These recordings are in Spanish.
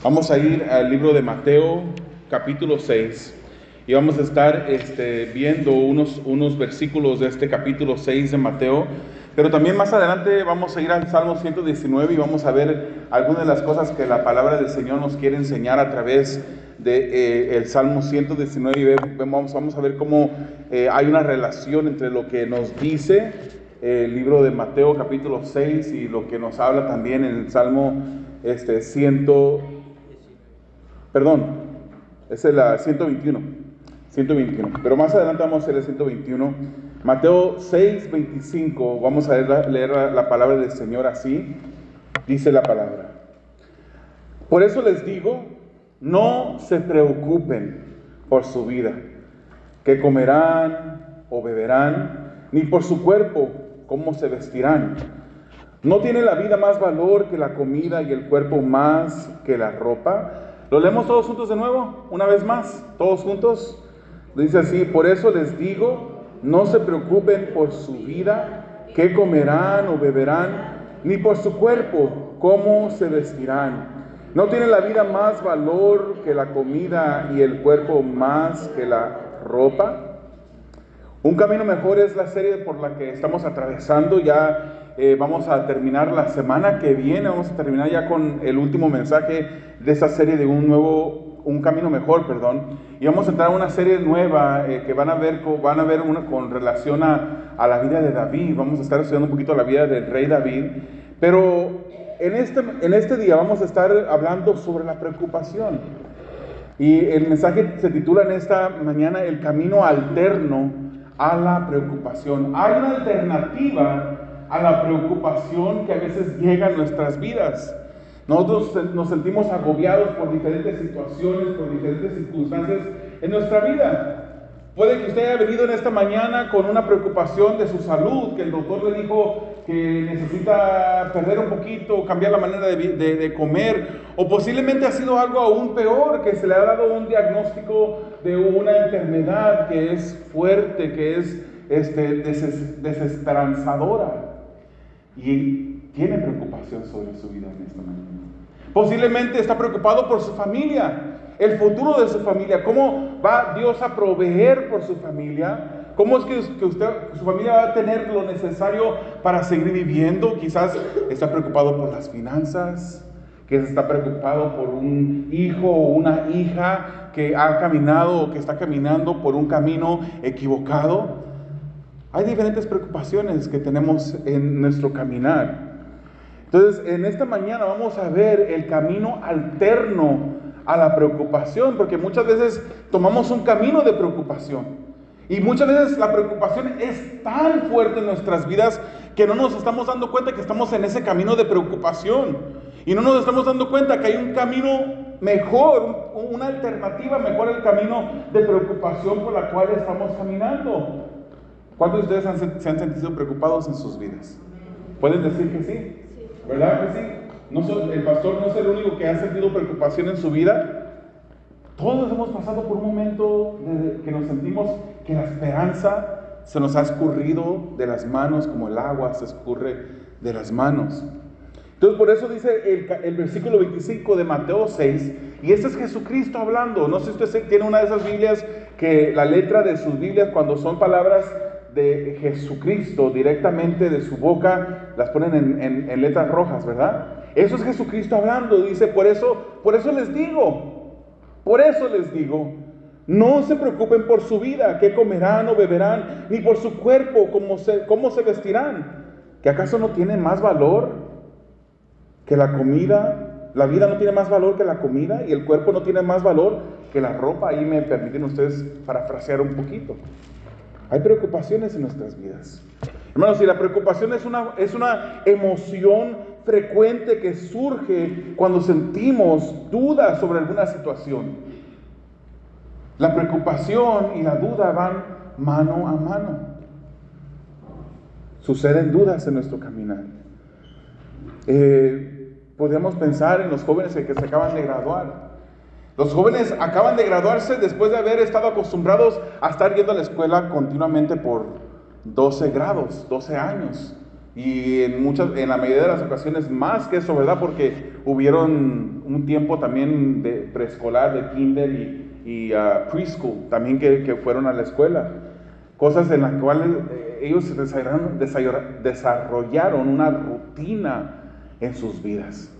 Vamos a ir al libro de Mateo, capítulo 6, y vamos a estar viendo unos versículos de este capítulo 6 de Mateo, pero también más adelante vamos a ir al Salmo 119 y vamos a ver algunas de las cosas que la palabra del Señor nos quiere enseñar a través de el Salmo 119 y vamos a ver cómo hay una relación entre lo que nos dice el libro de Mateo capítulo 6 y lo que nos habla también en el Salmo 100. Perdón, es el 121, pero más adelante vamos a hacer el 121. Mateo 6:25, vamos a leer la palabra del Señor así, dice la palabra. Por eso les digo, no se preocupen por su vida, qué comerán o beberán, ni por su cuerpo, cómo se vestirán. ¿No tiene la vida más valor que la comida y el cuerpo más que la ropa? ¿Lo leemos todos juntos de nuevo? Una vez más, todos juntos. Dice así: por eso les digo, no se preocupen por su vida, qué comerán o beberán, ni por su cuerpo, cómo se vestirán. ¿No tiene la vida más valor que la comida y el cuerpo más que la ropa? Un camino mejor es la serie por la que estamos atravesando. Ya vamos a terminar la semana que viene, vamos a terminar ya con el último mensaje de esa serie de un camino mejor, y vamos a entrar a una serie nueva que van a ver una con relación a la vida de David. Vamos a estar estudiando un poquito la vida del rey David, pero en este día vamos a estar hablando sobre la preocupación. Y el mensaje se titula en esta mañana: el camino alterno a la preocupación. Hay una alternativa a la preocupación que a veces llega a nuestras vidas. Nosotros nos sentimos agobiados por diferentes situaciones, por diferentes circunstancias en nuestra vida. Puede que usted haya venido en esta mañana con una preocupación de su salud, que el doctor le dijo que necesita perder un poquito, cambiar la manera de comer, o posiblemente ha sido algo aún peor, que se le ha dado un diagnóstico de una enfermedad que es fuerte, que es desesperanzadora, y tiene preocupación sobre su vida en esta mañana. Posiblemente está preocupado por su familia, el futuro de su familia, cómo va Dios a proveer por su familia, cómo es que su familia va a tener lo necesario para seguir viviendo. Quizás está preocupado por las finanzas, que está preocupado por un hijo o una hija que ha caminado o que está caminando por un camino equivocado. Hay diferentes preocupaciones que tenemos en nuestro caminar. Entonces, en esta mañana vamos a ver el camino alterno a la preocupación, porque muchas veces tomamos un camino de preocupación y muchas veces la preocupación es tan fuerte en nuestras vidas que no nos estamos dando cuenta que estamos en ese camino de preocupación y no nos estamos dando cuenta que hay un camino mejor, una alternativa mejor al camino de preocupación por la cual estamos caminando. ¿Cuántos de ustedes se han sentido preocupados en sus vidas? ¿Pueden decir que sí? ¿Verdad que sí? El pastor no es el único que ha sentido preocupación en su vida. Todos hemos pasado por un momento que nos sentimos que la esperanza se nos ha escurrido de las manos, como el agua se escurre de las manos. Entonces, por eso dice el versículo 25 de Mateo 6, y este es Jesucristo hablando. No sé si usted tiene una de esas Biblias que la letra de sus Biblias, cuando son palabras de Jesucristo directamente de su boca, las ponen en letras rojas, ¿verdad? Eso es Jesucristo hablando. Dice: por eso les digo, no se preocupen por su vida, qué comerán o beberán, ni por su cuerpo, cómo se vestirán. ¿Que acaso no tiene más valor que la comida? La vida no tiene más valor que la comida, y el cuerpo no tiene más valor que la ropa. Ahí me permiten ustedes parafrasear un poquito. Hay preocupaciones en nuestras vidas. Hermanos, si la preocupación es una emoción frecuente que surge cuando sentimos dudas sobre alguna situación. La preocupación y la duda van mano a mano. Suceden dudas en nuestro caminar. Podemos pensar en los jóvenes que se acaban de graduar. Los jóvenes acaban de graduarse después de haber estado acostumbrados a estar yendo a la escuela continuamente por 12 años. Y en la mayoría de las ocasiones más que eso, ¿verdad? Porque hubieron un tiempo también de preescolar, de kinder y preschool, también que fueron a la escuela. Cosas en las cuales ellos desarrollaron una rutina en sus vidas.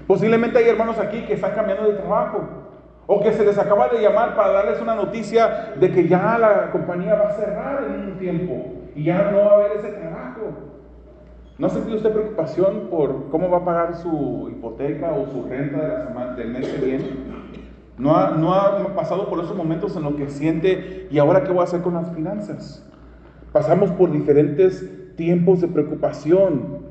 Posiblemente hay hermanos aquí que están cambiando de trabajo, o que se les acaba de llamar para darles una noticia de que ya la compañía va a cerrar en un tiempo y ya no va a haber ese trabajo. ¿No ha sentido usted preocupación por cómo va a pagar su hipoteca o su renta de la semana, del mes que viene? ¿No ha pasado por esos momentos en los que siente, ¿y ahora qué voy a hacer con las finanzas? Pasamos por diferentes tiempos de preocupación.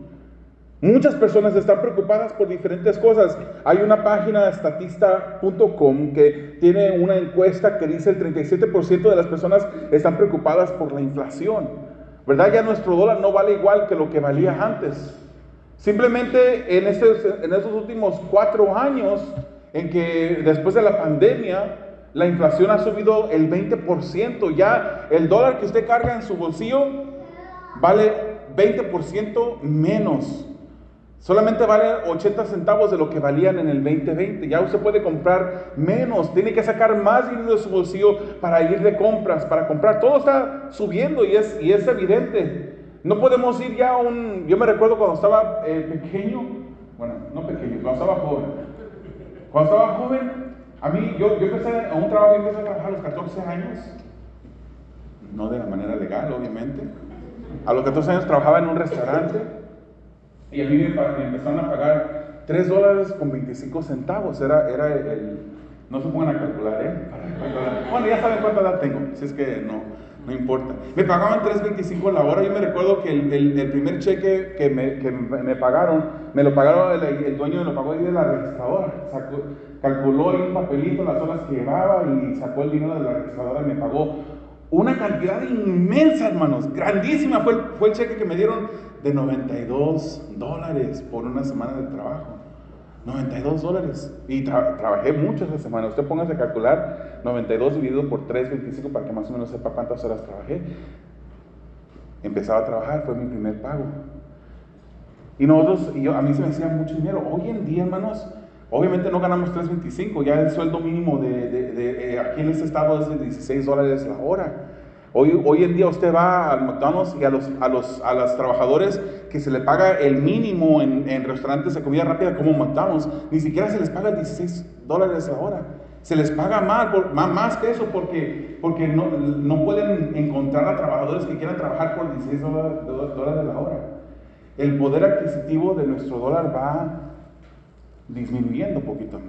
Muchas personas están preocupadas por diferentes cosas. Hay una página, statista.com, que tiene una encuesta que dice el 37% de las personas están preocupadas por la inflación. ¿Verdad? Ya nuestro dólar no vale igual que lo que valía antes. Simplemente en estos últimos 4 años, en que después de la pandemia, la inflación ha subido el 20%. Ya el dólar que usted carga en su bolsillo vale 20% menos. Solamente vale 80 centavos de lo que valían en el 2020. Ya usted puede comprar menos, tiene que sacar más dinero de su bolsillo para ir de compras, para comprar. Todo está subiendo y es evidente. No podemos ir ya a yo me recuerdo cuando estaba pequeño, bueno, no pequeño, cuando estaba joven. Cuando estaba joven, a mí, yo empecé a un trabajo, empecé a trabajar a los 14 años. No de la manera legal, obviamente. A los 14 años trabajaba en un restaurante. Y a mí me empezaron a pagar $3.25. Era no se pongan a calcular, Bueno, ya saben cuánta edad tengo, si es que no importa. Me pagaban $3.25 la hora. Yo me recuerdo que el primer cheque que me pagaron, me lo pagaron, el dueño me lo pagó ahí de la registradora. Calculó ahí un papelito las horas que llevaba y sacó el dinero de la registradora y me pagó una cantidad inmensa, hermanos, grandísima. Fue el cheque que me dieron de $92 por una semana de trabajo. $92. Y trabajé mucho esa semana. Usted póngase a calcular 92 dividido por 3.25 para que más o menos sepa cuántas horas trabajé. Empezaba a trabajar, fue mi primer pago. Y a mí se me hacía mucho dinero. Hoy en día, hermanos, obviamente no ganamos 3.25, ya el sueldo mínimo de aquí en este estado es de $16 la hora. Hoy en día usted va al McDonald's y a los trabajadores que se le paga el mínimo en restaurantes de comida rápida como McDonald's, ni siquiera se les paga $16 la hora. Se les paga más que eso porque no pueden encontrar a trabajadores que quieran trabajar por $16 la hora. El poder adquisitivo de nuestro dólar va disminuyendo poquito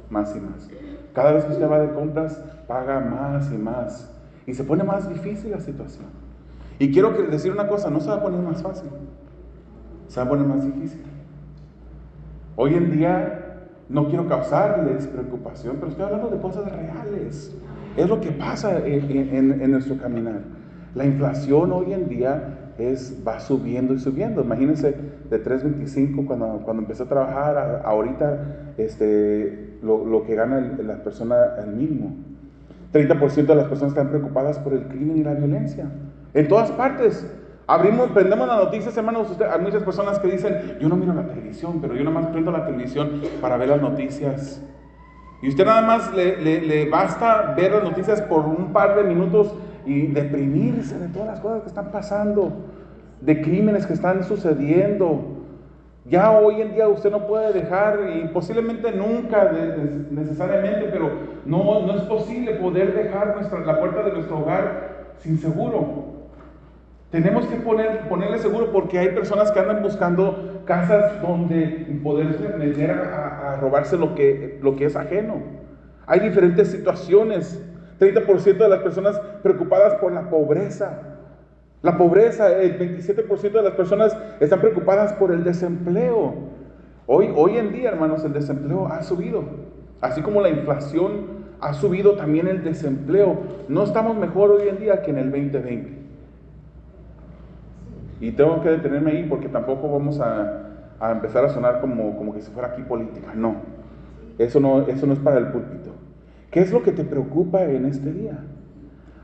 más y más. Cada vez que usted va de compras, paga más y más. Y se pone más difícil la situación. Y quiero decir una cosa, no se va a poner más fácil, se va a poner más difícil. Hoy en día, no quiero causarles preocupación, pero estoy hablando de cosas reales. Es lo que pasa en nuestro caminar. La inflación hoy en día va subiendo y subiendo. Imagínense, de 3.25 cuando empecé a trabajar, ahorita lo que gana la persona al mínimo. 30% de las personas están preocupadas por el crimen y la violencia. En todas partes. Prendemos las noticias, hermanos. Hay muchas personas que dicen, yo no miro la televisión, pero yo nada más prendo la televisión para ver las noticias. Y usted nada más le basta ver las noticias por un par de minutos y deprimirse de todas las cosas que están pasando, de crímenes que están sucediendo. Ya hoy en día usted no puede dejar, y posiblemente nunca necesariamente, pero no es posible poder dejar la puerta de nuestro hogar sin seguro. Tenemos que ponerle seguro porque hay personas que andan buscando casas donde poderse meter a robarse lo que es ajeno. Hay diferentes situaciones. 30% de las personas preocupadas por la pobreza. La pobreza, el 27% de las personas están preocupadas por el desempleo. Hoy en día, hermanos, el desempleo ha subido. Así como la inflación ha subido, también el desempleo. No estamos mejor hoy en día que en el 2020. Y tengo que detenerme ahí porque tampoco vamos a empezar a sonar como que si fuera aquí política. No, eso no es para el púlpito. ¿Qué es lo que te preocupa en este día?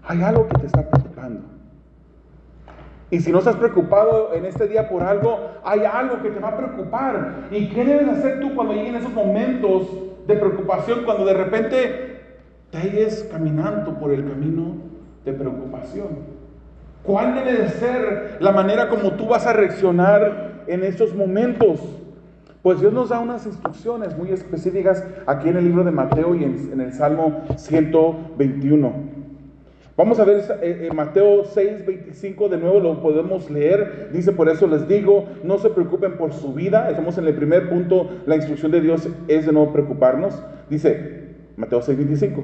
¿Hay algo que te está preocupando? Y si no estás preocupado en este día por algo, hay algo que te va a preocupar. ¿Y qué debes hacer tú cuando lleguen esos momentos de preocupación, cuando de repente te halles caminando por el camino de preocupación? ¿Cuál debe de ser la manera como tú vas a reaccionar en estos momentos? Pues Dios nos da unas instrucciones muy específicas aquí en el libro de Mateo y en el Salmo 121. Vamos a ver Mateo 6:25, de nuevo lo podemos leer. Dice: por eso les digo, no se preocupen por su vida. Estamos en el primer punto, la instrucción de Dios es de no preocuparnos. Dice Mateo 6:25,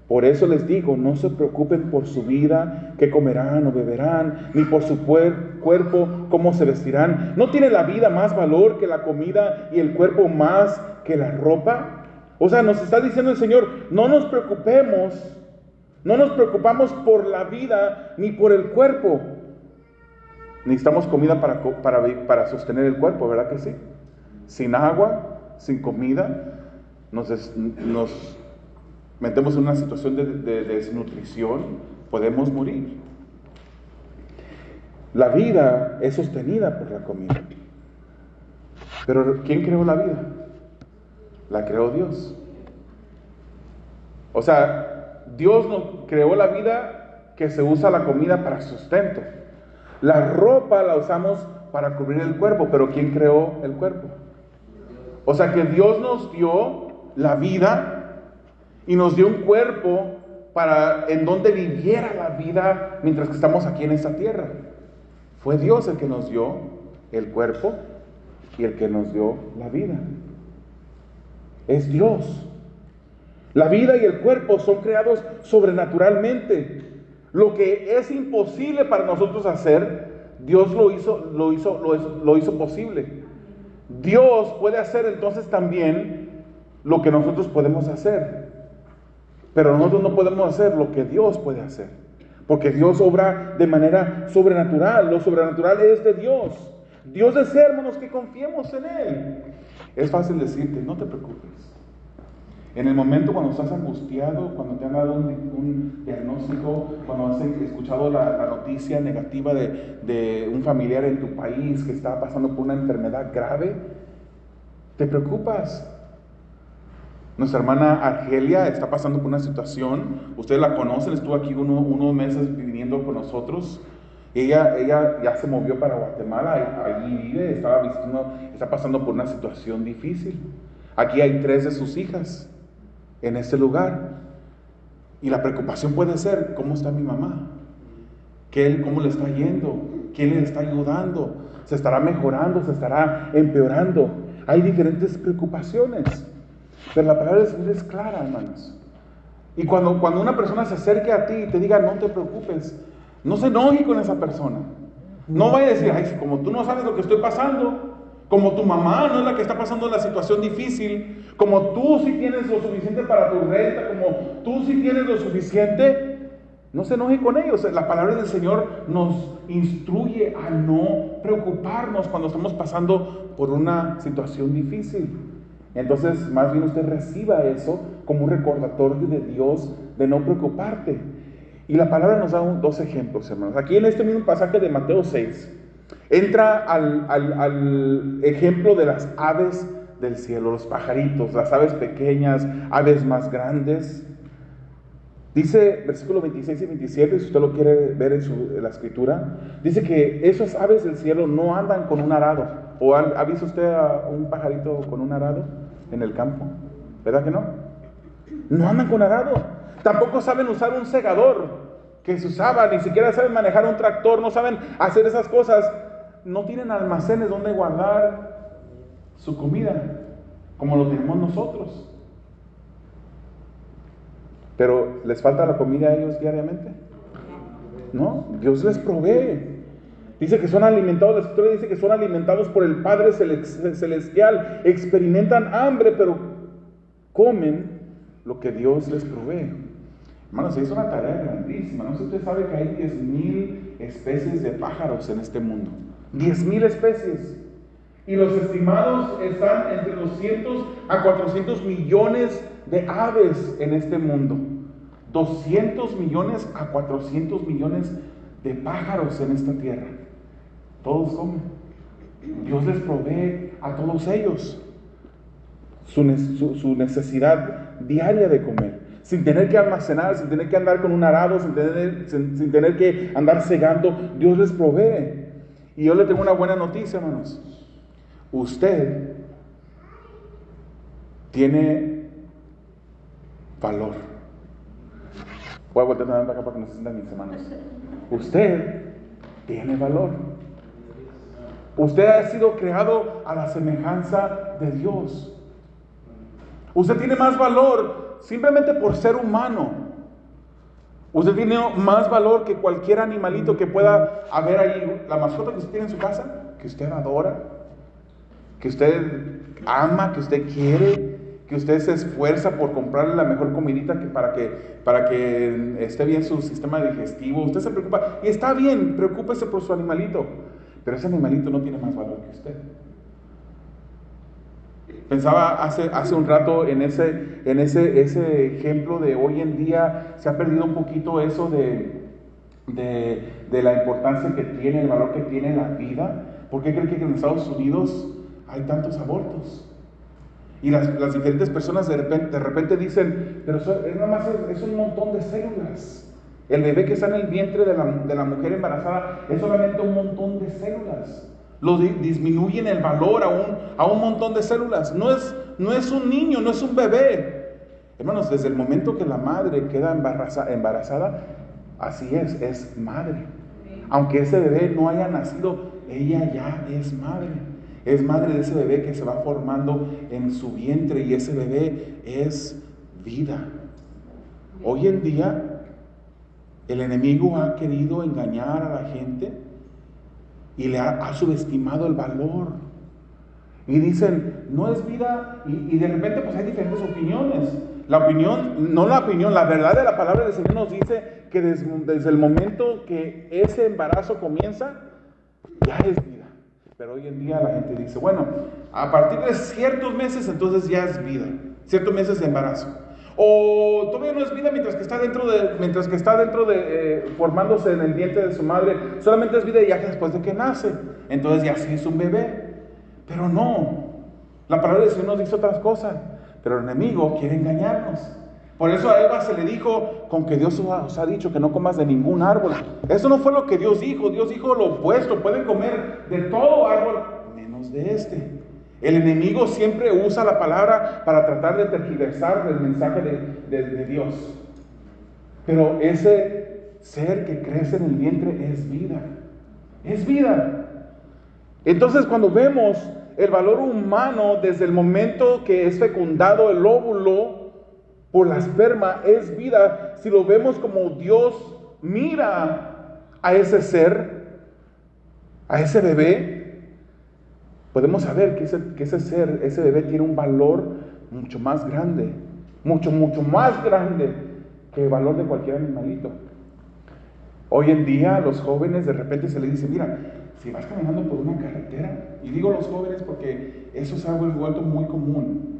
por eso les digo, no se preocupen por su vida, qué comerán o beberán, ni por su cuerpo, cómo se vestirán. ¿No tiene la vida más valor que la comida y el cuerpo más que la ropa? O sea, nos está diciendo el Señor, no nos preocupemos. No nos preocupamos por la vida ni por el cuerpo. Necesitamos comida para sostener el cuerpo, ¿verdad que sí? Sin agua, sin comida, nos metemos en una situación de desnutrición, podemos morir. La vida es sostenida por la comida. Pero ¿quién creó la vida? La creó Dios. O sea, Dios no creó la vida que se usa la comida para sustento. La ropa la usamos para cubrir el cuerpo, pero ¿quién creó el cuerpo? O sea que Dios nos dio la vida y nos dio un cuerpo en donde viviera la vida mientras que estamos aquí en esta tierra. Fue Dios el que nos dio el cuerpo y el que nos dio la vida. Es Dios. La vida y el cuerpo son creados sobrenaturalmente. Lo que es imposible para nosotros hacer, Dios lo hizo posible. Dios puede hacer entonces también lo que nosotros podemos hacer. Pero nosotros no podemos hacer lo que Dios puede hacer. Porque Dios obra de manera sobrenatural. Lo sobrenatural es de Dios. Dios desea, hermanos, que confiemos en Él. Es fácil decirte, no te preocupes. En el momento cuando estás angustiado, cuando te han dado un diagnóstico, cuando has escuchado la noticia negativa de un familiar en tu país que está pasando por una enfermedad grave, te preocupas. Nuestra hermana Argelia está pasando por una situación, ustedes la conocen, estuvo aquí unos meses viviendo con nosotros. Ella ya se movió para Guatemala, allí vive, está pasando por una situación difícil. Aquí hay 3 de sus hijas en este lugar. Y la preocupación puede ser, ¿cómo está mi mamá? ¿Cómo le está yendo? ¿Quién le está ayudando? ¿Se estará mejorando? ¿Se estará empeorando? Hay diferentes preocupaciones. Pero la palabra del Señor es clara, hermanos. Y cuando una persona se acerque a ti y te diga, no te preocupes, no se enoje con esa persona. No vaya a decir, ay, como tú no sabes lo que estoy pasando, como tu mamá no es la que está pasando la situación difícil, como tú sí tienes lo suficiente para tu renta, como tú sí tienes lo suficiente, no se enoje con ellos. La palabra del Señor nos instruye a no preocuparnos cuando estamos pasando por una situación difícil. Entonces, más bien usted reciba eso como un recordatorio de Dios de no preocuparte. Y la palabra nos da 2 ejemplos, hermanos. Aquí en este mismo pasaje de Mateo 6, entra al ejemplo de las aves del cielo, los pajaritos, las aves pequeñas, aves más grandes. Dice versículos 26 y 27, si usted lo quiere ver en la escritura, dice que esas aves del cielo no andan con un arado. ¿O ha visto usted a un pajarito con un arado en el campo? ¿Verdad que no? No andan con arado. Tampoco saben usar un segador que se usaba, ni siquiera saben manejar un tractor, no saben hacer esas cosas. No tienen almacenes donde guardar su comida, como lo tenemos nosotros. Pero ¿les falta la comida a ellos diariamente? No, Dios les provee. Dice que son alimentados, la escritura dice que son alimentados por el Padre Celestial. Experimentan hambre, pero comen lo que Dios les provee. Hermanos, es una tarea grandísima. No sé si usted sabe que hay 10,000 especies de pájaros en este mundo. 10,000 especies. Y los estimados están entre 200 a 400 millones de aves en este mundo. 200 millones a 400 millones de pájaros en esta tierra. Todos comen. Dios les provee a todos ellos su necesidad diaria de comer, sin tener que almacenar, sin tener que andar con un arado, sin tener que andar segando. Dios les provee. Y yo le tengo una buena noticia, hermanos. Usted tiene valor. Voy a voltear para acá para que no se sientan mis hermanos. Usted tiene valor. Usted ha sido creado a la semejanza de Dios. Usted tiene más valor simplemente por ser humano. Usted tiene más valor que cualquier animalito que pueda haber ahí. La mascota que usted tiene en su casa, que usted adora, que usted ama, que usted quiere, que usted se esfuerza por comprarle la mejor comidita para que esté bien su sistema digestivo. Usted se preocupa, y está bien, preocúpese por su animalito, pero ese animalito no tiene más valor que usted. Pensaba hace un rato en ese ejemplo de hoy en día. Se ha perdido un poquito eso de la importancia que tiene, el valor que tiene la vida. ¿Por qué cree que en Estados Unidos hay tantos abortos? Y las diferentes personas de repente dicen, pero es un montón de células. El bebé que está en el vientre de la mujer embarazada es solamente un montón de células. Disminuyen el valor a un montón de células. No es un niño, no es un bebé. Hermanos, desde el momento que la madre queda embarazada, así es madre. Aunque ese bebé no haya nacido, ella ya es madre. Es madre de ese bebé que se va formando en su vientre, y ese bebé es vida. Hoy en día, el enemigo ha querido engañar a la gente y le ha subestimado el valor. Y dicen, no es vida, y de repente pues hay diferentes opiniones. La verdad de la palabra del Señor nos dice que desde el momento que ese embarazo comienza, ya es vida. Pero hoy en día la gente dice, bueno, a partir de ciertos meses entonces ya es vida, ciertos meses de embarazo. O todavía no es vida mientras que está dentro de formándose en el vientre de su madre, solamente es vida ya después de que nace, entonces ya sí es un bebé. Pero no, la palabra del Señor nos dice otras cosas, pero el enemigo quiere engañarnos. Por eso a Eva se le dijo, con que Dios os ha dicho que no comas de ningún árbol. Eso no fue lo que Dios dijo lo opuesto. Pueden comer de todo árbol, menos de este. El enemigo siempre usa la palabra para tratar de tergiversar el mensaje de Dios. Pero ese ser que crece en el vientre es vida. Es vida. Entonces, cuando vemos el valor humano desde el momento que es fecundado el óvulo por la esperma, es vida. Si lo vemos como Dios mira a ese ser, a ese bebé, podemos saber que ese bebé tiene un valor mucho más grande, mucho más grande que el valor de cualquier animalito. Hoy en día los jóvenes de repente se les dice, mira, si vas caminando por una carretera, y digo los jóvenes porque eso es algo vuelto muy común.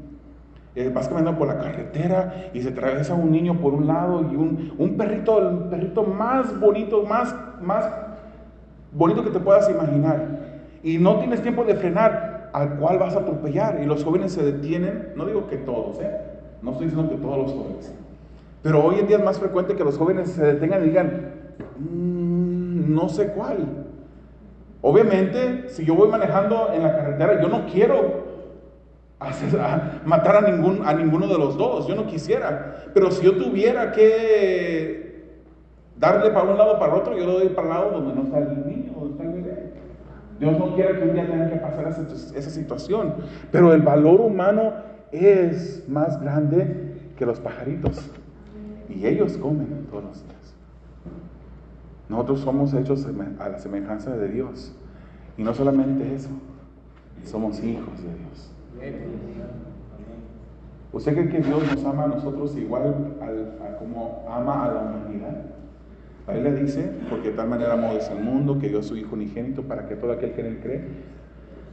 Vas caminando por la carretera y se atraviesa un niño por un lado y un perrito, el perrito más bonito, más bonito que te puedas imaginar, y no tienes tiempo de frenar, al cual vas a atropellar, y los jóvenes se detienen. No digo que todos, no estoy diciendo que todos los jóvenes, pero hoy en día es más frecuente que los jóvenes se detengan y digan, no sé cuál. Obviamente, si yo voy manejando en la carretera, yo no quiero matar a ninguno de los dos, yo no quisiera, pero si yo tuviera que darle para un lado o para el otro, yo le doy para el lado donde no está el niño, donde está el bebé. Dios no quiere que un día tengan que pasar esa situación, pero el valor humano es más grande que los pajaritos, y ellos comen todos los días. Nosotros somos hechos a la semejanza de Dios, y no solamente eso, somos hijos de Dios. ¿Usted cree que Dios nos ama a nosotros igual como ama a la humanidad? La Biblia dice, porque de tal manera amó Dios el mundo, que dio a su Hijo unigénito, para que todo aquel que en él cree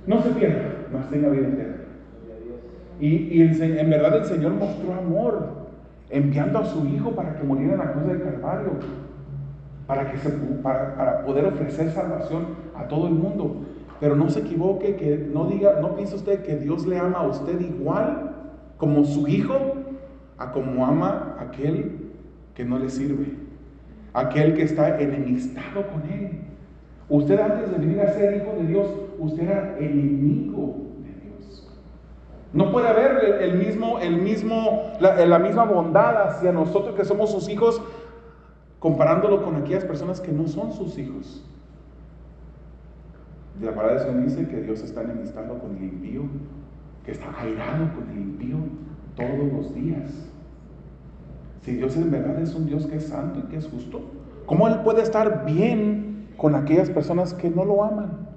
no se pierda, mas tenga vida eterna. Y en verdad el Señor mostró amor, enviando a su Hijo para que muriera en la cruz del Calvario. para poder ofrecer salvación a todo el mundo. Pero no se equivoque, que no piense usted que Dios le ama a usted igual como su hijo, a como ama a aquel que no le sirve, aquel que está enemistado con él. Usted, antes de venir a ser hijo de Dios, usted era enemigo de Dios. No puede haber la misma bondad hacia nosotros que somos sus hijos, comparándolo con aquellas personas que no son sus hijos. La palabra de Dios dice que Dios está enemistado con el impío, que está airado con el impío todos los días. Si Dios en verdad es un Dios que es santo y que es justo, ¿cómo Él puede estar bien con aquellas personas que no lo aman?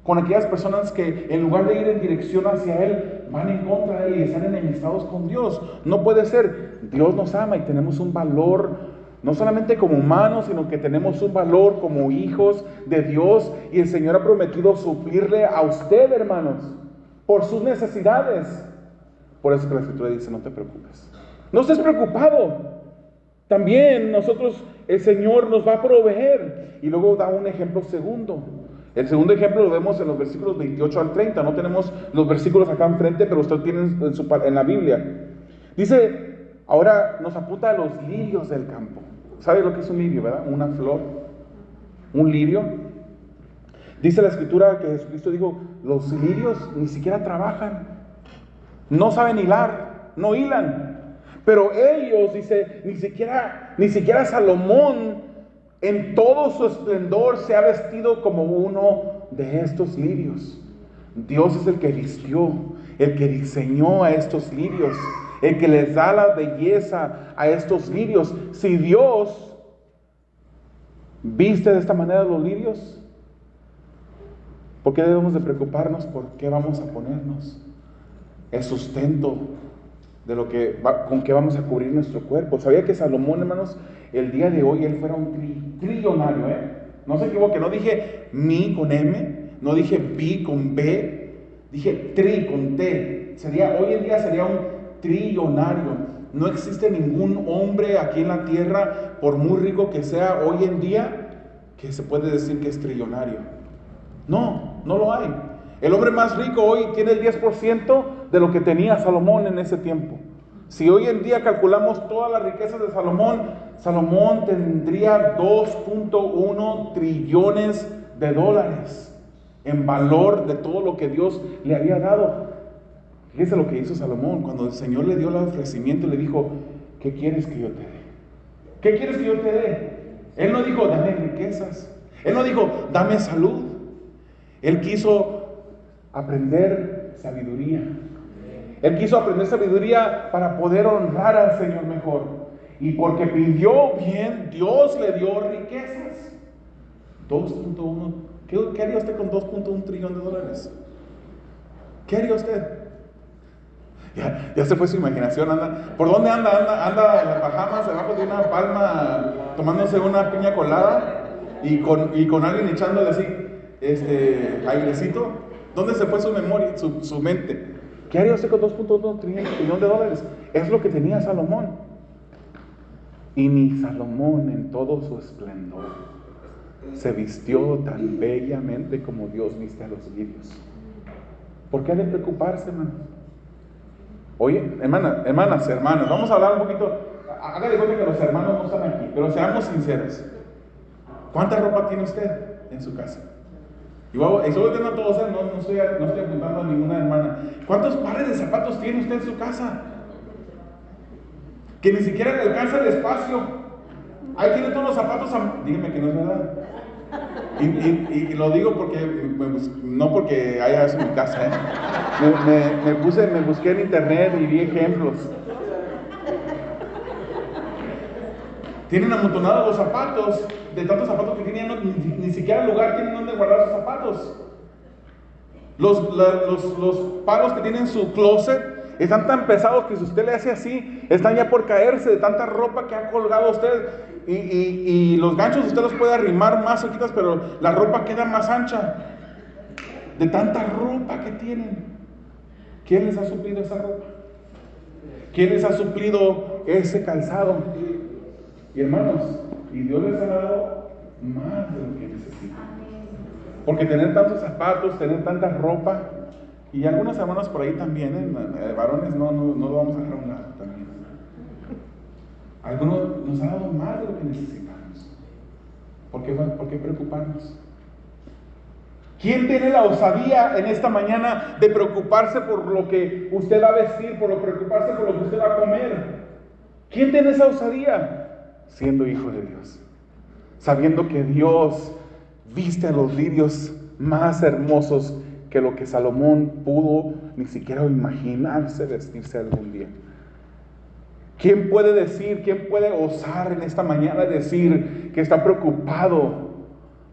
Con aquellas personas que, en lugar de ir en dirección hacia Él, van en contra de Él y están enemistados con Dios. No puede ser. Dios nos ama y tenemos un valor, no solamente como humanos, sino que tenemos un valor como hijos de Dios. Y el Señor ha prometido suplirle a usted, hermanos, por sus necesidades. Por eso que la Escritura dice: no te preocupes, no estés preocupado. También el Señor nos va a proveer. Y luego da un ejemplo segundo. El segundo ejemplo lo vemos en los versículos 28 al 30. No tenemos los versículos acá enfrente, pero usted tiene en la Biblia. Dice, ahora nos apunta a los lirios del campo. ¿Sabe lo que es un lirio, verdad? Una flor, un lirio. Dice la Escritura que Jesucristo dijo: los lirios ni siquiera trabajan, no saben hilar, no hilan. Pero ellos, dice, ni siquiera Salomón en todo su esplendor se ha vestido como uno de estos lirios. Dios es el que vistió, el que diseñó a estos lirios, el que les da la belleza a estos lirios. Si Dios viste de esta manera los lirios, ¿por qué debemos de preocuparnos por qué vamos a ponernos? El sustento de con que vamos a cubrir nuestro cuerpo. ¿Sabía que Salomón, hermanos, el día de hoy él fuera un trillonario? No se equivoque, no dije mi con M, no dije bi con B, dije tri con T. Hoy en día sería un trillonario. No existe ningún hombre aquí en la tierra, por muy rico que sea hoy en día, que se puede decir que es trillonario. No lo hay. El hombre más rico hoy tiene el 10% de lo que tenía Salomón en ese tiempo. Si hoy en día calculamos todas las riquezas de Salomón tendría 2.1 trillones de dólares en valor de todo lo que Dios le había dado. Fíjese lo que hizo Salomón cuando el Señor le dio el ofrecimiento. Le dijo: ¿qué quieres que yo te dé? ¿Qué quieres que yo te dé? Él no dijo: dame riquezas. Él no dijo: dame salud. Él quiso aprender sabiduría. Él quiso aprender sabiduría para poder honrar al Señor mejor. Y porque pidió bien, Dios le dio riquezas. 2.1. ¿Qué haría usted con 2.1 trillón de dólares? ¿Qué haría usted? Ya se fue su imaginación. ¿Por dónde anda? Anda en las Bahamas, debajo de una palma, tomándose una piña colada y con alguien echándole así airecito. ¿Dónde se fue su memoria, su mente? ¿Qué haría usted con 2.1 trillón de dólares? Es lo que tenía Salomón. Y ni Salomón en todo su esplendor se vistió tan bellamente como Dios viste a los lirios. ¿Por qué ha de preocuparse, hermanos? Oye, hermanas, vamos a hablar un poquito. Hágale cuenta que los hermanos no están aquí, pero seamos sinceros. ¿Cuánta ropa tiene usted en su casa? Igual, eso lo tengo a todos, no estoy apuntando a ninguna hermana. ¿Cuántos pares de zapatos tiene usted en su casa? Que ni siquiera le alcanza el espacio. Ahí tiene todos los zapatos. Dígame que no es verdad. Y lo digo porque, no porque haya eso en mi casa, me busqué en internet y vi ejemplos. Tienen amontonados los zapatos, de tantos zapatos que tienen, ni siquiera lugar tienen donde guardar sus zapatos. Los palos que tienen en su closet están tan pesados que si usted le hace así, están ya por caerse de tanta ropa que ha colgado usted. Y los ganchos usted los puede arrimar más cerquitas, pero la ropa queda más ancha de tanta ropa que tienen. ¿Quién les ha suplido esa ropa? ¿Quién les ha suplido ese calzado? Y hermanos, y Dios les ha dado más de lo que necesitan. Porque tener tantos zapatos, tener tanta ropa, y algunas hermanas por ahí también, varones, no lo vamos a dejar a un lado también. Algunos nos han dado más de lo que necesitamos. ¿Por qué preocuparnos? ¿Quién tiene la osadía en esta mañana de preocuparse por lo que usted va a vestir, preocuparse por lo que usted va a comer? ¿Quién tiene esa osadía? Siendo hijo de Dios, sabiendo que Dios viste a los lirios más hermosos que lo que Salomón pudo ni siquiera imaginarse vestirse algún día. ¿Quién puede osar en esta mañana decir que está preocupado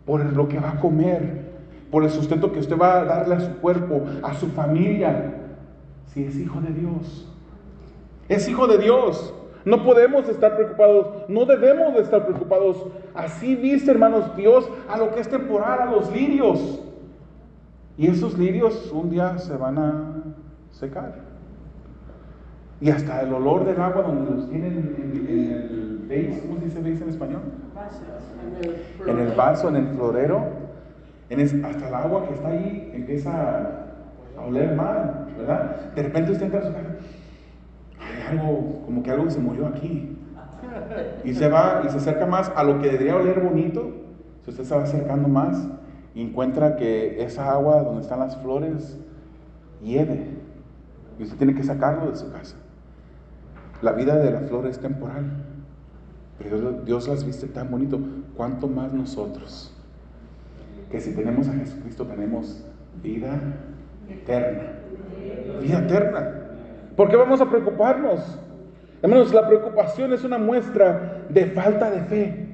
por lo que va a comer, por el sustento que usted va a darle a su cuerpo, a su familia, si es hijo de Dios? Es hijo de Dios. No podemos estar preocupados, no debemos de estar preocupados. Así viste, hermanos, Dios a lo que es temporal, a los lirios. Y esos lirios un día se van a secar. Y hasta el olor del agua donde los tienen en el vase, ¿cómo se dice vase en español? En el vaso, en el florero, hasta el agua que está ahí empieza a oler mal, ¿verdad? De repente usted entra a su casa, hay algo, como que algo se murió aquí. Y se va y se acerca más a lo que debería oler bonito. Si usted se va acercando más y encuentra que esa agua donde están las flores hiede, y usted tiene que sacarlo de su casa. La vida de la flor es temporal, pero Dios las viste tan bonito. ¿Cuánto más nosotros? Que si tenemos a Jesucristo tenemos vida eterna. Vida eterna. ¿Por qué vamos a preocuparnos? Hermanos, la preocupación es una muestra de falta de fe.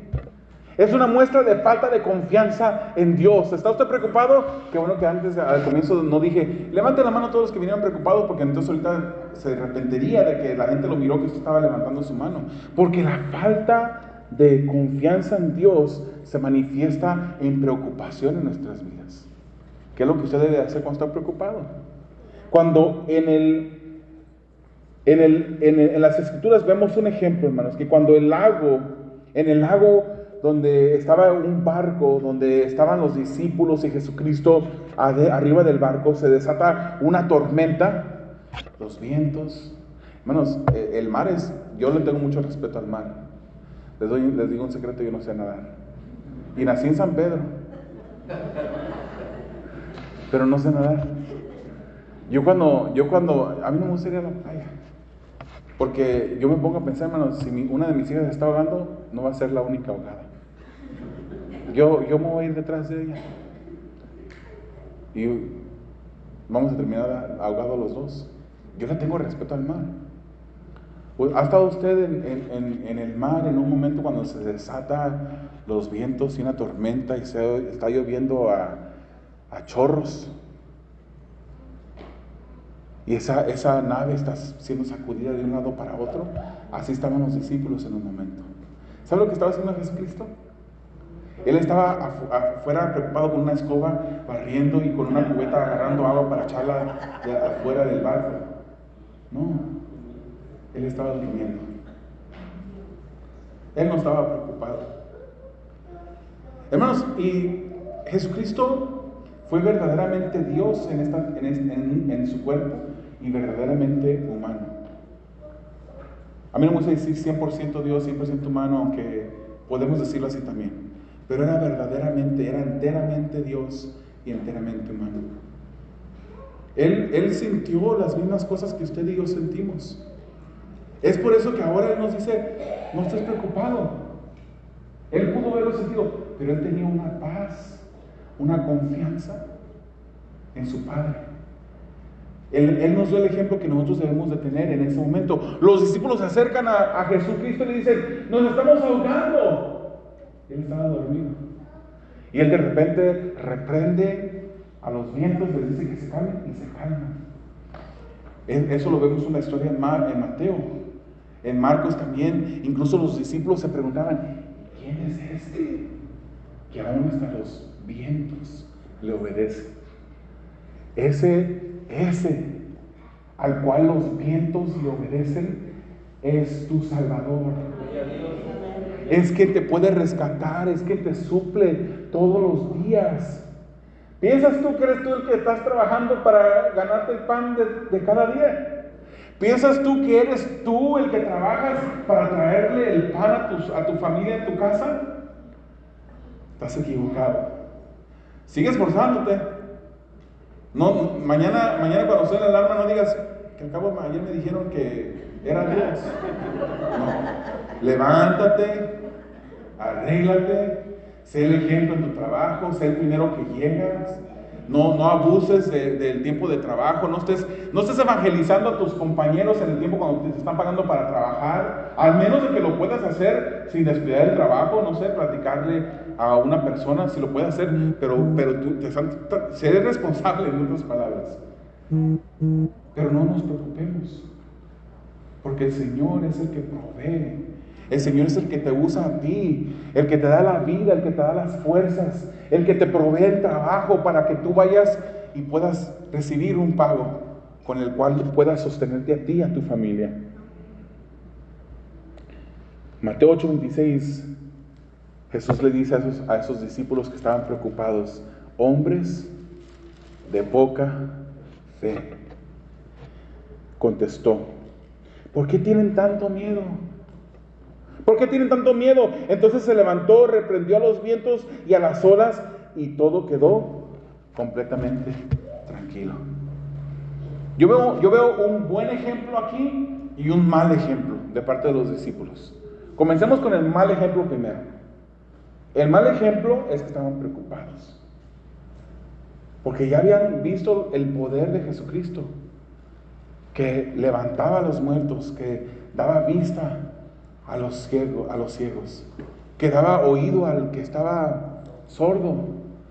Es una muestra de falta de confianza en Dios. ¿Está usted preocupado? Qué bueno que antes, al comienzo, no dije, levanten la mano todos los que vinieron preocupados, porque entonces ahorita se arrepentiría de que la gente lo miró que usted estaba levantando su mano. Porque la falta de confianza en Dios se manifiesta en preocupación en nuestras vidas. ¿Qué es lo que usted debe hacer cuando está preocupado? Cuando en las Escrituras vemos un ejemplo, hermanos, que cuando en el lago donde estaba un barco, donde estaban los discípulos y Jesucristo arriba del barco, se desata una tormenta, los vientos. Hermanos, el mar yo le tengo mucho respeto al mar. Les digo un secreto, yo no sé nadar. Y nací en San Pedro, pero no sé nadar. Yo cuando a mí no me gusta ir a la playa, porque yo me pongo a pensar, hermanos, si una de mis hijas se está ahogando, no va a ser la única ahogada. Yo me voy a ir detrás de ella. Y vamos a terminar ahogados los dos. Yo le tengo respeto al mar. ¿Ha estado usted en el mar en un momento cuando se desata los vientos y una tormenta y está lloviendo a chorros? Y esa nave está siendo sacudida de un lado para otro. Así estaban los discípulos en un momento. ¿Sabe lo que estaba haciendo Jesucristo? Él estaba afuera preocupado con una escoba, barriendo, y con una cubeta agarrando agua para echarla afuera del barco. No, Él estaba durmiendo. Él no estaba preocupado. Hermanos, y Jesucristo fue verdaderamente Dios en su cuerpo y verdaderamente humano. A mí no me gusta decir 100% Dios, 100% humano, aunque podemos decirlo así también. Pero era enteramente Dios y enteramente humano. Él sintió las mismas cosas que usted y yo sentimos. Es por eso que ahora Él nos dice, no estés preocupado. Él pudo haberlo sentido, pero Él tenía una paz, una confianza en su Padre. Él nos dio el ejemplo que nosotros debemos de tener en ese momento. Los discípulos se acercan a Jesucristo y le dicen, nos estamos ahogando. Él estaba dormido. Y Él de repente reprende a los vientos, les dice que se calmen y se calman. Eso lo vemos en la historia en Mateo. En Marcos también, incluso los discípulos se preguntaban, ¿quién es este? Que aún hasta los vientos le obedecen. Ese al cual los vientos le obedecen es tu Salvador. es que te puede rescatar, es que te suple todos los días. ¿Piensas tú que eres tú el que estás trabajando para ganarte el pan de cada día? ¿Piensas tú que eres tú el que trabajas para traerle el pan a tu familia en tu casa? Estás equivocado. Sigue esforzándote. No, mañana cuando suene la alarma no digas que al cabo ayer me dijeron que era Dios. No. Levántate, arréglate, sé el ejemplo en tu trabajo, sé el primero que llegas. No abuses del tiempo de trabajo, no estés evangelizando a tus compañeros en el tiempo cuando te están pagando para trabajar, al menos de que lo puedas hacer sin descuidar el trabajo, no sé, platicarle a una persona, si lo puedes hacer, pero tú seré responsable, en otras palabras. Pero no nos preocupemos, porque el Señor es el que provee. El Señor es el que te usa a ti, el que te da la vida, el que te da las fuerzas, el que te provee el trabajo para que tú vayas y puedas recibir un pago con el cual puedas sostenerte a ti y a tu familia. Mateo 8:26, Jesús le dice a esos discípulos que estaban preocupados: hombres de poca fe. Contestó: ¿por qué tienen tanto miedo? ¿Por qué tienen tanto miedo? Entonces se levantó, reprendió a los vientos y a las olas, y todo quedó completamente tranquilo. Yo veo un buen ejemplo aquí y un mal ejemplo de parte de los discípulos. Comencemos con el mal ejemplo primero. El mal ejemplo es que estaban preocupados, porque ya habían visto el poder de Jesucristo, que levantaba a los muertos, que daba vista a los ciegos, que daba oído al que estaba sordo,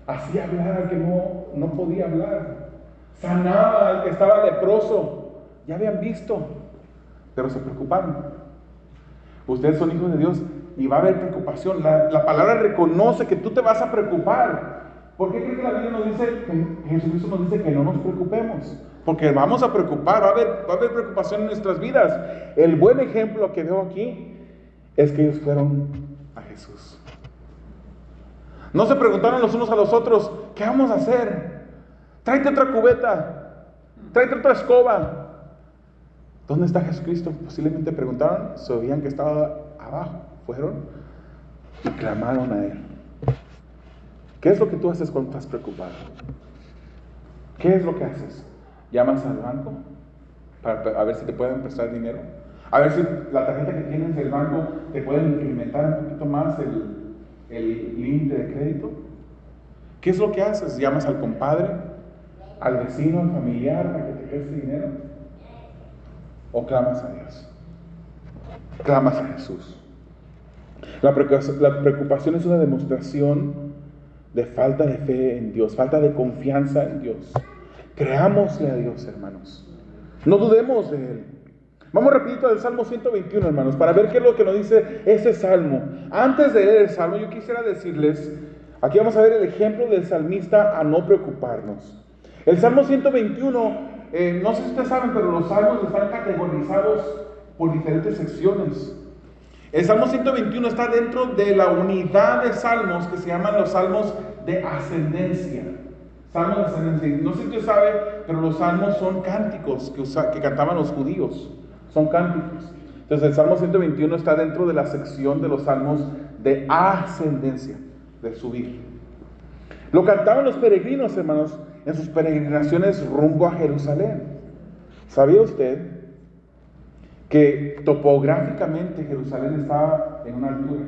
hacía hablar al que no podía hablar, sanaba al que estaba leproso. Ya habían visto, pero se preocuparon. Ustedes son hijos de Dios y va a haber preocupación. La palabra reconoce que tú te vas a preocupar. ¿Por qué cree que la Biblia nos dice, que Jesucristo nos dice que no nos preocupemos? Porque vamos a preocupar, va a haber preocupación en nuestras vidas. El buen ejemplo que veo aquí es que ellos fueron a Jesús. No se preguntaron los unos a los otros: ¿qué vamos a hacer? Tráete otra cubeta, tráete otra escoba. ¿Dónde está Jesucristo? Posiblemente preguntaron, se oían que estaba abajo. Fueron y clamaron a Él. ¿Qué es lo que tú haces cuando estás preocupado? ¿Qué es lo que haces? ¿Llamas al banco para a ver si te pueden prestar dinero? A ver si la tarjeta que tienes del banco te pueden incrementar un poquito más el límite de crédito. ¿Qué es lo que haces? ¿Llamas al compadre, al vecino, al familiar para que te preste dinero? ¿O clamas a Dios? Clamas a Jesús. La preocupación es una demostración de falta de fe en Dios, falta de confianza en Dios. Creámosle a Dios, hermanos. No dudemos de Él. Vamos rapidito al Salmo 121, hermanos, para ver qué es lo que nos dice ese salmo. Antes de leer el salmo, yo quisiera decirles, aquí vamos a ver el ejemplo del salmista a no preocuparnos. El Salmo 121, no sé si ustedes saben, pero los salmos están categorizados por diferentes secciones. El Salmo 121 está dentro de la unidad de salmos que se llaman los salmos de ascendencia. Salmos de ascendencia. No sé si usted sabe, pero los salmos son cánticos que cantaban los judíos. Son cánticos. Entonces el Salmo 121 está dentro de la sección de los salmos de ascendencia, de subir. Lo cantaban los peregrinos, hermanos, en sus peregrinaciones rumbo a Jerusalén. ¿Sabía usted que topográficamente Jerusalén estaba en una altura?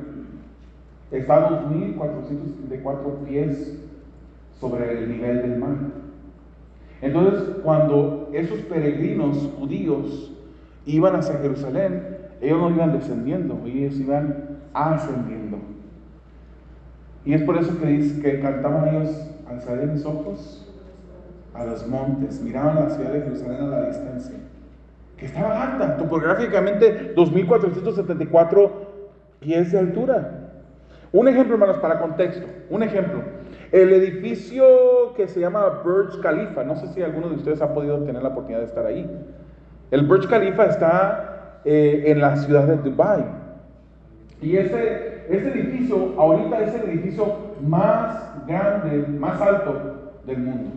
Está a 2,434 pies sobre el nivel del mar. Entonces, cuando esos peregrinos judíos iban hacia Jerusalén, ellos no iban descendiendo, ellos iban ascendiendo. Y es por eso que cantaban ellos: alzaré mis ojos a los montes. Miraban la ciudad de Jerusalén a la distancia, que estaba alta, topográficamente 2,474 pies de altura. Un ejemplo, hermanos, para contexto. Un ejemplo. El edificio que se llama Burj Khalifa, no sé si alguno de ustedes ha podido tener la oportunidad de estar ahí. El Burj Khalifa está en la ciudad de Dubái. Y ese este edificio ahorita es el edificio más grande, más alto del mundo.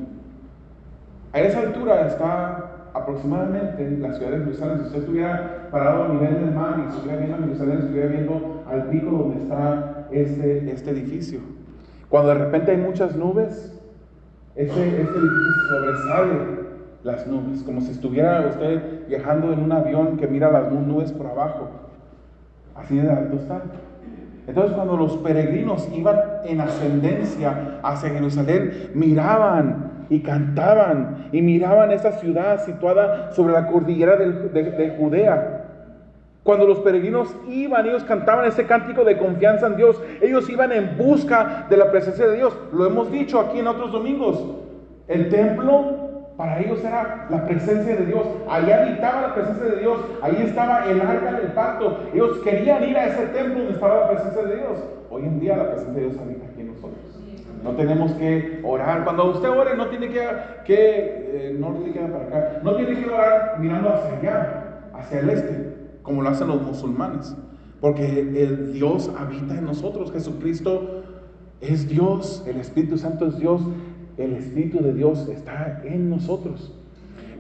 A esa altura está aproximadamente la ciudad de Jerusalén. Si usted estuviera parado a nivel del mar y estuviera viendo a Jerusalén, estuviera viendo al pico donde está este edificio. Cuando de repente hay muchas nubes, este edificio sobresale las nubes, como si estuviera usted viajando en un avión que mira las nubes por abajo. Así de alto está. Entonces, cuando los peregrinos iban en ascendencia hacia Jerusalén, miraban y cantaban y miraban esa ciudad situada sobre la cordillera de Judea. Cuando los peregrinos iban, ellos cantaban ese cántico de confianza en Dios. Ellos iban en busca de la presencia de Dios. Lo hemos dicho aquí en otros domingos. El templo para ellos era la presencia de Dios. Ahí habitaba la presencia de Dios. Ahí estaba el arca del pacto. Ellos querían ir a ese templo donde estaba la presencia de Dios. Hoy en día la presencia de Dios habita aquí en nosotros. No tenemos que orar. Cuando usted ore, no tiene no tiene que orar mirando hacia allá, hacia el este, como lo hacen los musulmanes, porque el Dios habita en nosotros. Jesucristo es Dios, el Espíritu Santo es Dios, el Espíritu de Dios está en nosotros.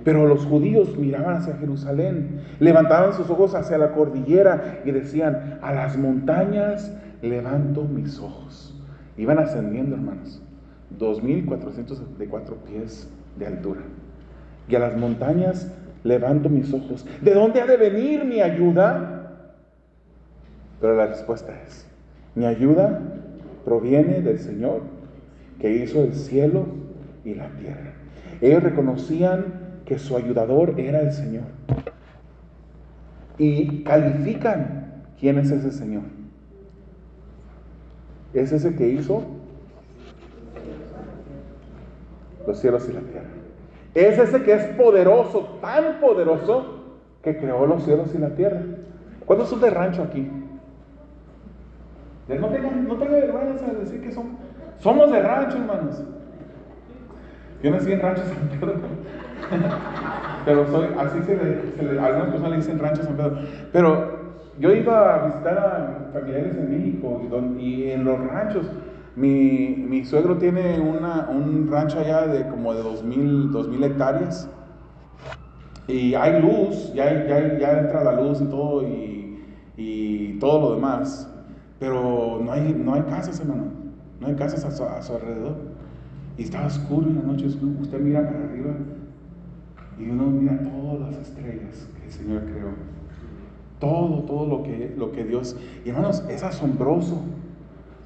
Pero los judíos miraban hacia Jerusalén, levantaban sus ojos hacia la cordillera y decían: a las montañas levanto mis ojos. Iban ascendiendo, hermanos, 2,404 pies de altura. Y a las montañas levanto mis ojos. ¿De dónde ha de venir mi ayuda? Pero la respuesta es: mi ayuda proviene del Señor, que hizo el cielo y la tierra. Ellos reconocían que su ayudador era el Señor. Y califican quién es ese Señor. Es ese que hizo los cielos y la tierra. Es ese que es poderoso, tan poderoso, que creó los cielos y la tierra. ¿Cuántos son de rancho aquí? No tenga vergüenza de decir que somos de rancho, hermanos. Yo nací en Rancho San Pedro. Pero así algunas personas le dicen Rancho San Pedro. Pero yo iba a visitar a familiares en México y en los ranchos. Mi suegro tiene un rancho allá de como de 2,000 hectáreas. Y hay luz, ya entra la luz y todo, y todo lo demás. Pero no hay casas, hermano. No hay casas a su alrededor. Y estaba oscuro en la noche. Usted mira para arriba y uno mira todas las estrellas que el Señor creó. Todo lo que Dios... Y hermanos, es asombroso.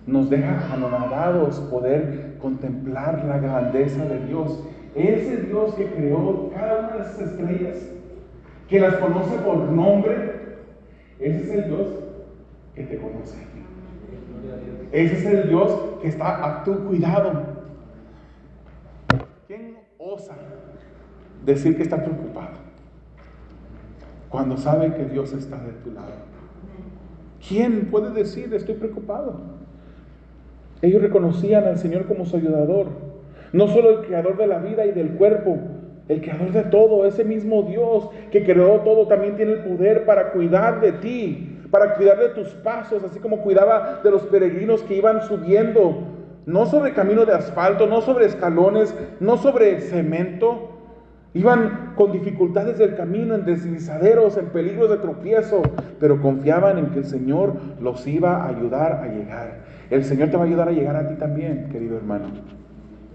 Nos deja anonadados poder contemplar la grandeza de Dios. Ese Dios que creó cada una de esas estrellas, que las conoce por nombre, ese es el Dios que te conoce. Ese es el Dios que está a tu cuidado. ¿Quién osa decir que está preocupado cuando sabe que Dios está de tu lado? ¿Quién puede decir estoy preocupado? Ellos reconocían al Señor como su ayudador, no solo el creador de la vida y del cuerpo, el creador de todo. Ese mismo Dios que creó todo también tiene el poder para cuidar de ti, para cuidar de tus pasos, así como cuidaba de los peregrinos que iban subiendo, no sobre camino de asfalto, no sobre escalones, no sobre cemento. Iban con dificultades del camino, en deslizaderos, en peligros de tropiezo, pero confiaban en que el Señor los iba a ayudar a llegar. El Señor te va a ayudar a llegar a ti también, querido hermano.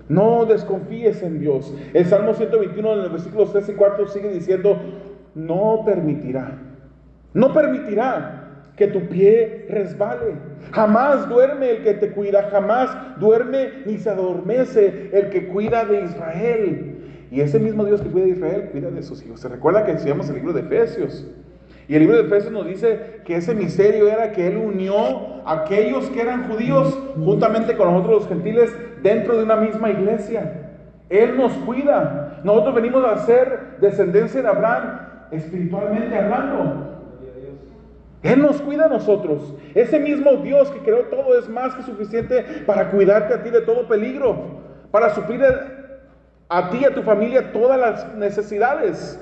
No desconfíes en Dios. El Salmo 121, en los versículos 3 y 4, sigue diciendo: no permitirá que tu pie resbale. Jamás duerme el que te cuida, jamás duerme ni se adormece el que cuida de Israel. Y ese mismo Dios que cuida de Israel, cuida de sus hijos. Se recuerda que estudiamos el libro de Efesios. Y el libro de Efesios nos dice que ese misterio era que Él unió a aquellos que eran judíos juntamente con nosotros los gentiles dentro de una misma iglesia. Él nos cuida. Nosotros venimos a ser descendencia de Abraham espiritualmente hablando. Él nos cuida a nosotros. Ese mismo Dios que creó todo es más que suficiente para cuidarte a ti de todo peligro, para suplir a ti y a tu familia todas las necesidades.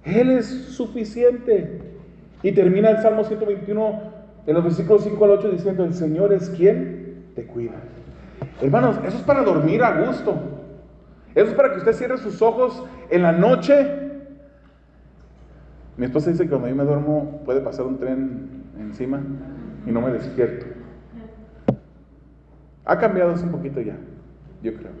Él es suficiente. Y termina el Salmo 121 en los versículos 5 al 8 diciendo, el Señor es quien te cuida. Hermanos, eso es para dormir a gusto. Eso es para que usted cierre sus ojos en la noche. Mi esposa dice que cuando yo me duermo puede pasar un tren encima y no me despierto. Ha cambiado eso un poquito ya, yo creo.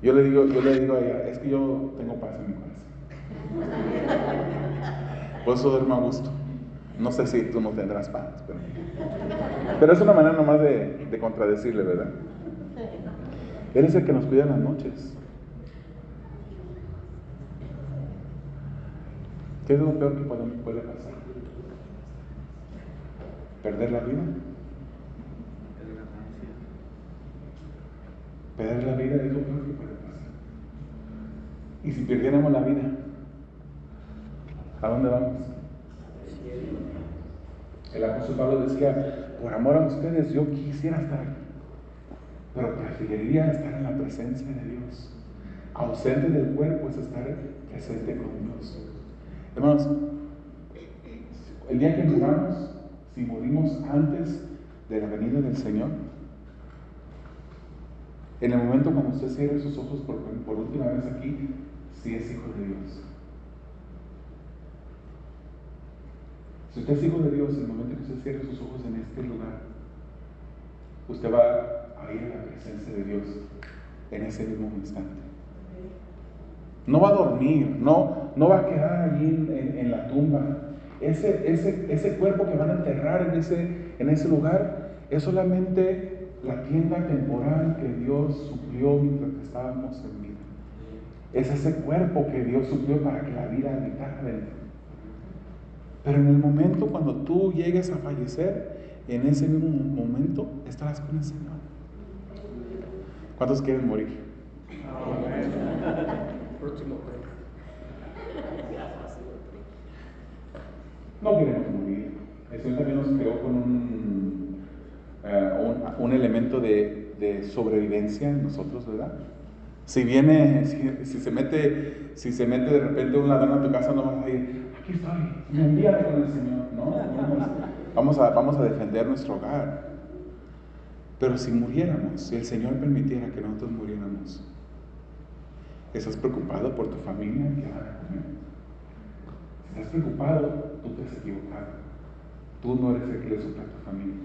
Yo le digo a ella, es que yo tengo paz en mi corazón. Por eso duermo a gusto. No sé si tú no tendrás paz, pero es una manera nomás de contradecirle, ¿verdad? Él es el que nos cuida en las noches. ¿Qué es lo peor que puede pasar? ¿Perder la vida? Perder la vida es lo peor que puede pasar. ¿Y si perdiéramos la vida? ¿A dónde vamos? El apóstol Pablo decía, por amor a ustedes yo quisiera estar aquí, pero preferiría estar en la presencia de Dios. Ausente del cuerpo es estar presente con Dios. Hermanos, el día que muramos, si morimos antes de la venida del Señor, en el momento cuando usted cierre sus ojos por última vez aquí, si es hijo de Dios. Si usted es hijo de Dios, en el momento que usted cierre sus ojos en este lugar, usted va a ir a la presencia de Dios en ese mismo instante. No va a dormir, no va a quedar allí en la tumba. Ese cuerpo que van a enterrar en ese lugar es solamente la tienda temporal que Dios suplió mientras que estábamos en vida. Es ese cuerpo que Dios suplió para que la vida habitara dentro. Pero en el momento cuando tú llegues a fallecer, en ese mismo momento estarás con el Señor. ¿Cuántos quieren morir? No queremos morir. El Señor también nos creó con un elemento de sobrevivencia en nosotros, ¿verdad? Si se mete de repente un ladrón a tu casa, no vas a ir, aquí estoy, me envíame con el Señor. No, vamos a defender nuestro hogar. Pero si muriéramos, si el Señor permitiera que nosotros muriéramos, ¿estás preocupado por tu familia que van a comer? Si estás preocupado, tú te has equivocado. Tú no eres el que le supla a tu familia.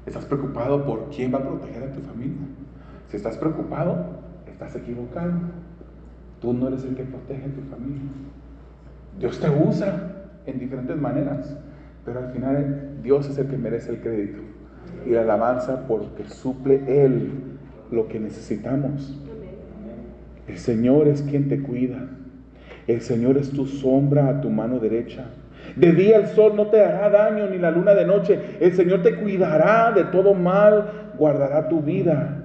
¿Estás preocupado por quién va a proteger a tu familia? Si estás preocupado, estás equivocado. Tú no eres el que protege a tu familia. Dios te usa en diferentes maneras, pero al final Dios es el que merece el crédito y la alabanza porque suple Él lo que necesitamos. El Señor es quien te cuida. El Señor es tu sombra a tu mano derecha. De día el sol no te hará daño, ni la luna de noche. El Señor te cuidará de todo mal, guardará tu vida.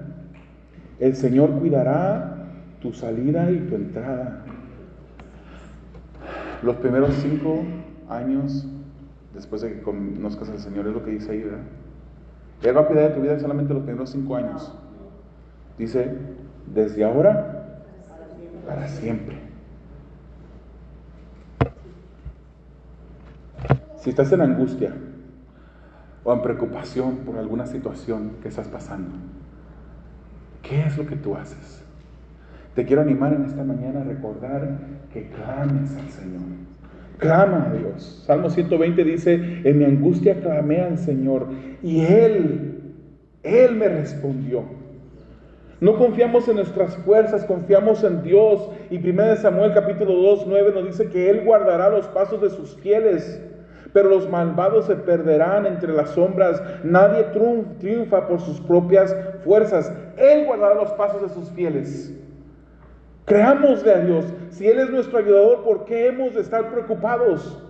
El Señor cuidará tu salida y tu entrada. Los primeros 5 años después de que conozcas al Señor, es lo que dice ahí, ¿verdad? Él va a cuidar de tu vida solamente los primeros 5 años. Dice, desde ahora para siempre. Si estás en angustia o en preocupación por alguna situación que estás pasando, ¿qué es lo que tú haces? Te quiero animar en esta mañana a recordar que clames al Señor. Clama a Dios. Salmo 120 dice, en mi angustia clamé al Señor y Él me respondió. No confiamos en nuestras fuerzas, confiamos en Dios. Y 1 Samuel capítulo 2, 9 nos dice que Él guardará los pasos de sus fieles, pero los malvados se perderán entre las sombras. Nadie triunfa por sus propias fuerzas. Él guardará los pasos de sus fieles. Creámosle a Dios. Si Él es nuestro ayudador, ¿por qué hemos de estar preocupados?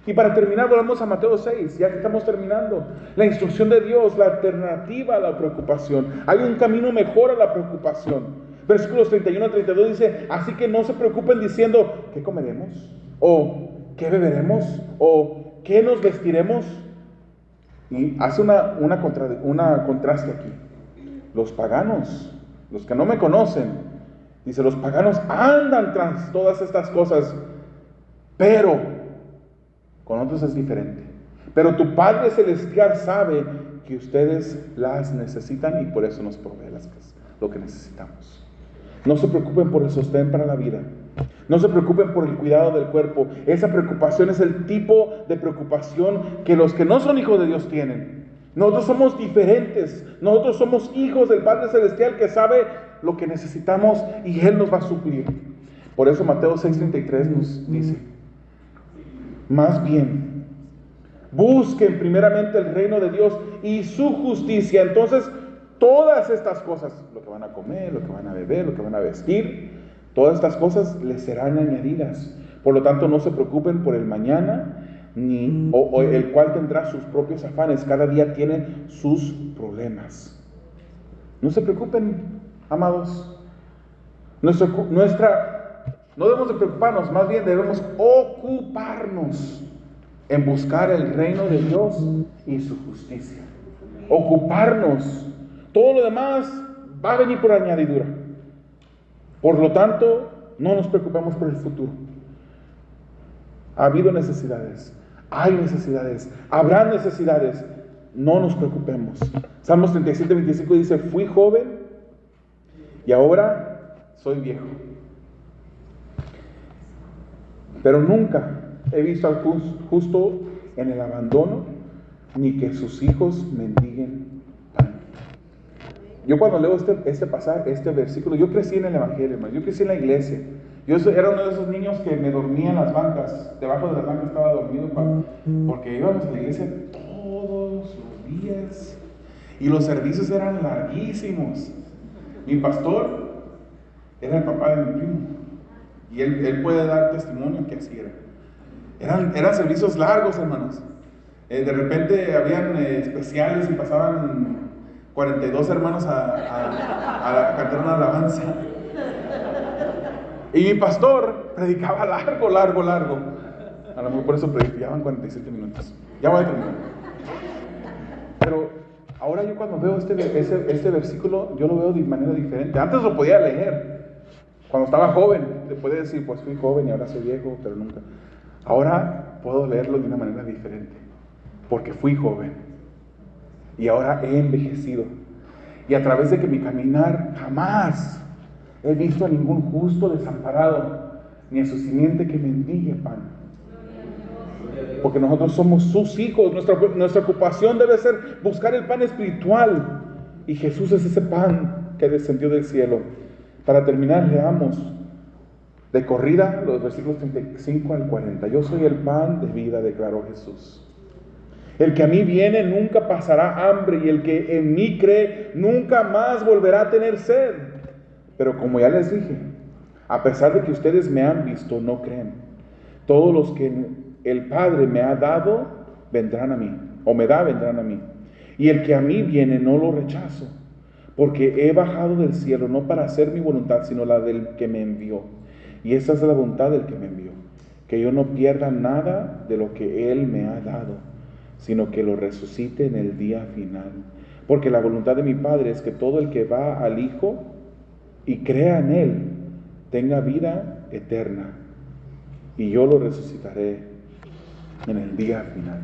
Y para terminar, volvamos a Mateo 6, ya que estamos terminando. La instrucción de Dios, la alternativa a la preocupación. Hay un camino mejor a la preocupación. Versículos 31 a 32 dice, así que no se preocupen diciendo, ¿qué comeremos? ¿O qué beberemos? ¿O qué nos vestiremos? Y hace una contraste aquí. Los paganos, los que no me conocen, dice, los paganos andan tras todas estas cosas, pero Con otros es diferente. Pero tu Padre Celestial sabe que ustedes las necesitan y por eso nos provee lo que necesitamos. No se preocupen por el sostén para la vida. No se preocupen por el cuidado del cuerpo. Esa preocupación es el tipo de preocupación que los que no son hijos de Dios tienen. Nosotros somos diferentes. Nosotros somos hijos del Padre Celestial que sabe lo que necesitamos y Él nos va a suplir. Por eso Mateo 6:33 nos dice: más bien, busquen primeramente el reino de Dios y su justicia. Entonces, todas estas cosas, lo que van a comer, lo que van a beber, lo que van a vestir, todas estas cosas les serán añadidas. Por lo tanto, no se preocupen por el mañana, o el cual tendrá sus propios afanes. Cada día tiene sus problemas. No se preocupen, amados. No debemos de preocuparnos, más bien debemos ocuparnos en buscar el reino de Dios y su justicia. Ocuparnos. Todo lo demás va a venir por añadidura. Por lo tanto, no nos preocupemos por el futuro. Ha habido necesidades, hay necesidades, habrá necesidades. No nos preocupemos. Salmos 37:25 dice: fui joven y ahora soy viejo, pero nunca he visto al justo en el abandono, ni que sus hijos mendiguen pan. Yo cuando leo este pasaje, este versículo, yo crecí en el Evangelio, hermano. Yo crecí en la iglesia. Yo era uno de esos niños que me dormía en las bancas. Debajo de las bancas estaba dormido porque íbamos a la iglesia todos los días y los servicios eran larguísimos. Mi pastor era el papá de mi primo y él puede dar testimonio que así era. Eran servicios largos, hermanos. De repente habían especiales y pasaban 42 hermanos a cantar una alabanza. Y mi pastor predicaba largo. A lo mejor por eso predicaban 47 minutos. Ya voy a terminar. Pero ahora yo cuando veo este versículo, yo lo veo de manera diferente. Antes lo podía leer. Cuando estaba joven, te puede decir, pues fui joven y ahora soy viejo, pero nunca. Ahora puedo leerlo de una manera diferente. Porque fui joven. Y ahora he envejecido. Y a través de que mi caminar jamás he visto a ningún justo desamparado, ni a su simiente que mendigue pan. Porque nosotros somos sus hijos. Nuestra ocupación debe ser buscar el pan espiritual. Y Jesús es ese pan que descendió del cielo. Para terminar, leamos de corrida los versículos 35 al 40. Yo soy el pan de vida, declaró Jesús. El que a mí viene nunca pasará hambre, y el que en mí cree nunca más volverá a tener sed. Pero como ya les dije, a pesar de que ustedes me han visto, no creen. Todos los que el Padre me ha dado vendrán a mí, vendrán a mí. Y el que a mí viene no lo rechazo, porque he bajado del cielo no para hacer mi voluntad, sino la del que me envió. Y esa es la voluntad del que me envió, que yo no pierda nada de lo que Él me ha dado, sino que lo resucite en el día final. Porque la voluntad de mi Padre es que todo el que va al Hijo y crea en Él tenga vida eterna, y yo lo resucitaré en el día final.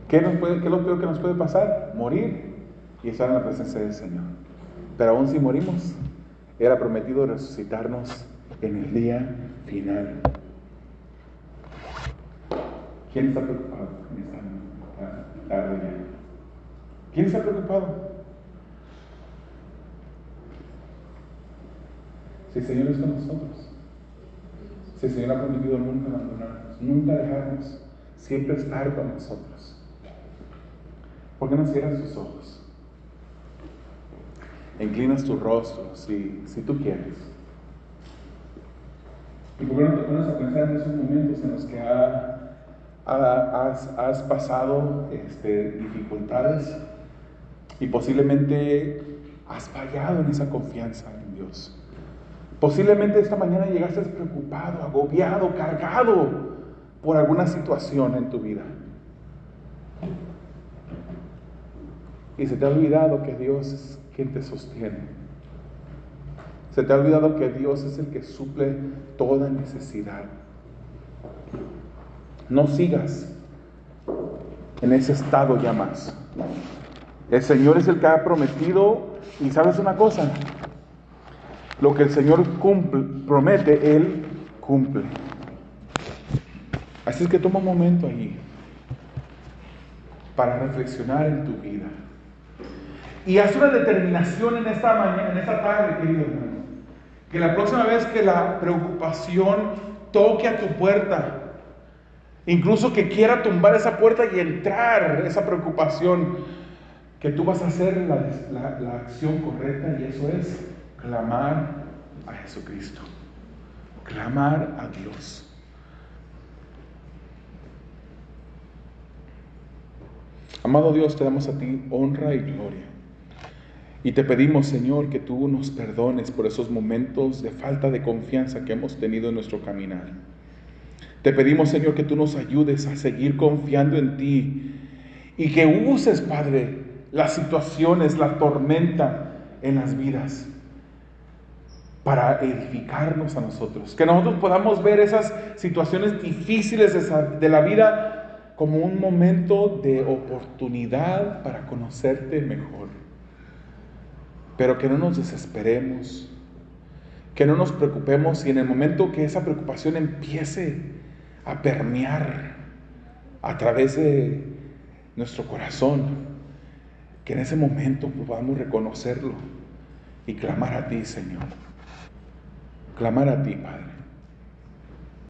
¿Qué es lo peor que nos puede pasar? Morir y estar en la presencia del Señor. Pero aún si morimos, Él ha prometido resucitarnos en el día final. ¿Quién está preocupado en esta tarde ya? ¿Quién está preocupado? Si el Señor es con nosotros, si el Señor ha prometido nunca abandonarnos, nunca dejarnos, siempre estar con nosotros, ¿por qué no cierras tus ojos? Inclinas tu rostro, si tú quieres. ¿Y por qué no te pones a pensar en esos momentos en los que has pasado dificultades y posiblemente has fallado en esa confianza en Dios? Posiblemente esta mañana llegaste preocupado, agobiado, cargado por alguna situación en tu vida. Y se te ha olvidado que Dios es quien te sostiene. Se te ha olvidado que Dios es el que suple toda necesidad. No sigas en ese estado ya más. El Señor es el que ha prometido, y sabes una cosa, lo que el Señor promete, Él cumple. Así es que toma un momento allí para reflexionar en tu vida. Y haz una determinación en esta mañana, en esta tarde, querido hermano, que la próxima vez que la preocupación toque a tu puerta, incluso que quiera tumbar esa puerta y entrar esa preocupación, que tú vas a hacer la acción correcta, y eso es clamar a Jesucristo, clamar a Dios. Amado Dios, te damos a ti honra y gloria. Y te pedimos, Señor, que tú nos perdones por esos momentos de falta de confianza que hemos tenido en nuestro caminar. Te pedimos, Señor, que tú nos ayudes a seguir confiando en ti y que uses, Padre, las situaciones, la tormenta en las vidas para edificarnos a nosotros. Que nosotros podamos ver esas situaciones difíciles de la vida como un momento de oportunidad para conocerte mejor. Pero que no nos desesperemos, que no nos preocupemos, y en el momento que esa preocupación empiece a permear a través de nuestro corazón, que en ese momento podamos reconocerlo y clamar a ti, Señor. Clamar a ti, Padre.